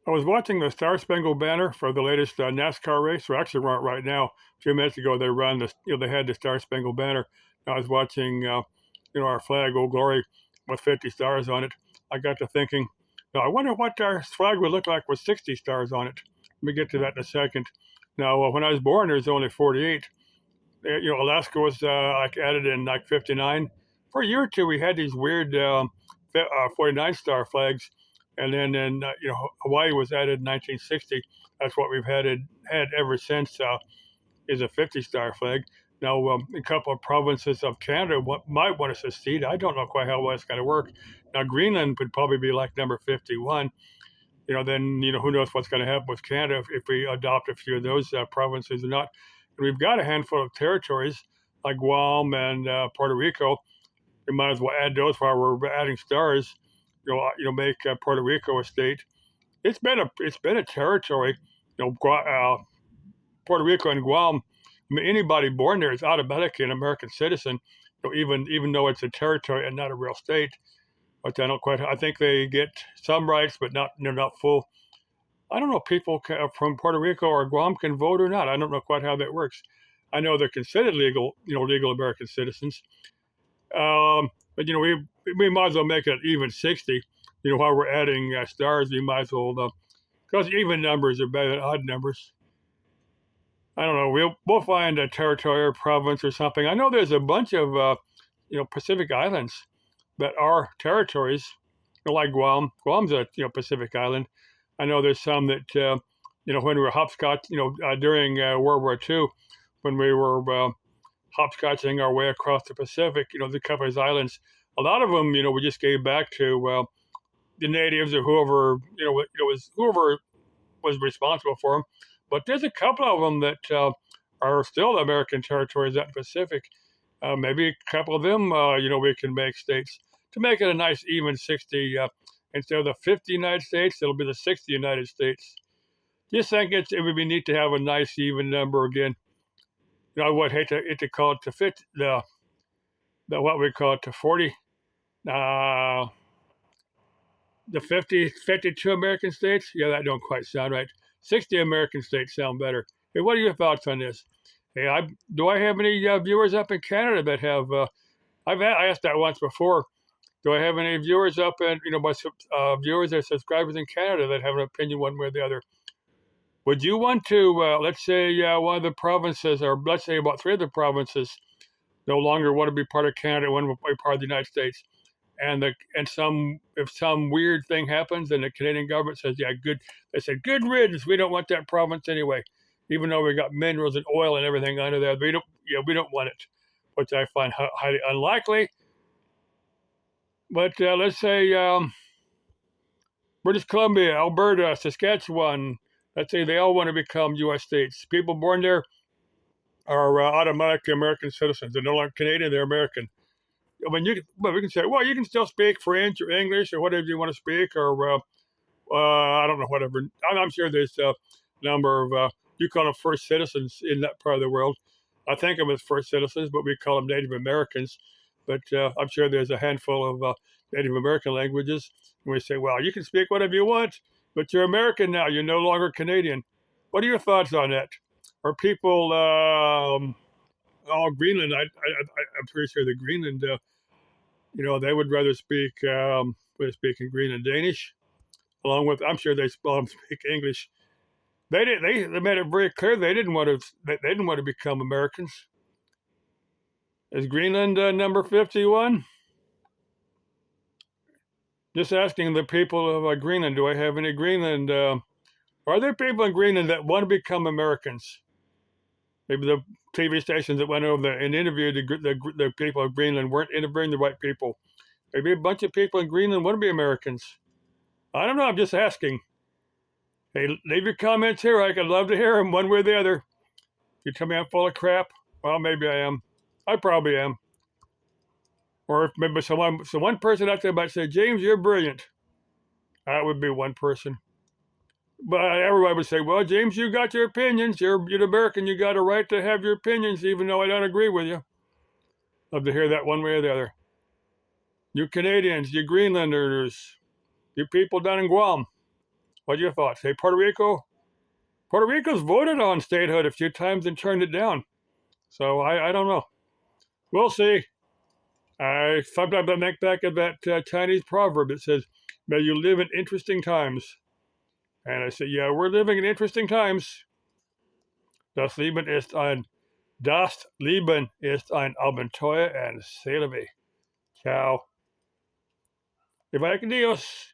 I was watching the Star Spangled Banner for the latest NASCAR race. We're actually on it right now. A few minutes ago, they run the, they had the Star Spangled Banner. I was watching, our flag, Old Glory, with 50 stars on it. I got to thinking, I wonder what our flag would look like with 60 stars on it. Let me get to that in a second. Now, when I was born, there was only 48. Alaska was like added in like 59. For a year or two, we had these weird 49 star flags, and then Hawaii was added in 1960. That's what we've had ever since. Is a 50-star flag. Now, a couple of provinces of Canada might want to secede. I don't know quite how that's going to work. Now, Greenland would probably be like number 51. Then who knows what's going to happen with Canada if we adopt a few of those provinces or not. And we've got a handful of territories like Guam and Puerto Rico. We might as well add those while we're adding stars. Make Puerto Rico a state. It's been a territory. Puerto Rico and Guam. I mean, anybody born there is automatically an American citizen. Even though it's a territory and not a real state. But I don't quite. I think they get some rights, but they're not full. I don't know if people from Puerto Rico or Guam can vote or not. I don't know quite how that works. I know they're considered legal American citizens. But we might as well make it even 60. While we're adding stars, we might as well because even numbers are better than odd numbers. I don't know. We'll find a territory or province or something. I know there's a bunch of Pacific Islands that are territories, like Guam. Guam's a Pacific island. I know there's some that when we were hopscotch, during World War II, when we were hopscotching our way across the Pacific, the couple of islands, a lot of them, we just gave back to the natives or whoever, whoever was responsible for them. But there's a couple of them that are still American territories out in the Pacific. Maybe a couple of them, we can make states to make it a nice even 60. Instead of the 50 United States, it'll be the 60 United States. Just think it would be neat to have a nice even number again. I would hate to call it to fit the what we call it to 40. Uh, the 52 American states? Yeah, that don't quite sound right. 60 American states sound better. Hey, what are your thoughts on this? Hey, do I have any viewers up in Canada that have? I asked that once before. Do I have any viewers up in my viewers or subscribers in Canada that have an opinion one way or the other? Would you want to, let's say, one of the provinces, or let's say about three of the provinces, no longer want to be part of Canada, want to be part of the United States, and if some weird thing happens, and the Canadian government says, yeah, good, they said, good riddance, we don't want that province anyway, even though we got minerals and oil and everything under there, we don't want it, which I find highly unlikely. But let's say British Columbia, Alberta, Saskatchewan, let's say they all want to become U.S. states. People born there are automatically American citizens. They're no longer Canadian, they're American. I mean, we can say, well, you can still speak French or English or whatever you want to speak, or I don't know, whatever. I'm sure there's a number of, you call them first citizens in that part of the world. I think of them as first citizens, but we call them Native Americans. But I'm sure there's a handful of Native American languages. And we say, well, you can speak whatever you want, but you're American now. You're no longer Canadian. What are your thoughts on that? Are people, Greenland, I'm pretty sure the Greenland, they would rather speak in Greenland Danish, along with, I'm sure they speak English. They made it very clear they didn't want to become Americans. Is Greenland number 51? Just asking the people of Greenland, do I have any Greenland? Are there people in Greenland that want to become Americans? Maybe the TV stations that went over there and interviewed the people of Greenland weren't interviewing the right people. Maybe a bunch of people in Greenland want to be Americans. I don't know. I'm just asking. Hey, leave your comments here. I'd love to hear them one way or the other. You tell me I'm full of crap. Well, maybe I am. I probably am. Or if maybe one person out there might say, James, you're brilliant. That would be one person. But everybody would say, well, James, you got your opinions. You're an American. You got a right to have your opinions, even though I don't agree with you. Love to hear that one way or the other. You Canadians, you Greenlanders, you people down in Guam. What are your thoughts? Hey, Puerto Rico? Puerto Rico's voted on statehood a few times and turned it down. So I don't know. We'll see. Sometimes I think back of that Chinese proverb. It says, "May you live in interesting times." And I say, yeah, we're living in interesting times. Das Leben ist ein Abenteuer and c'est la vie. Ciao. Viva Dios.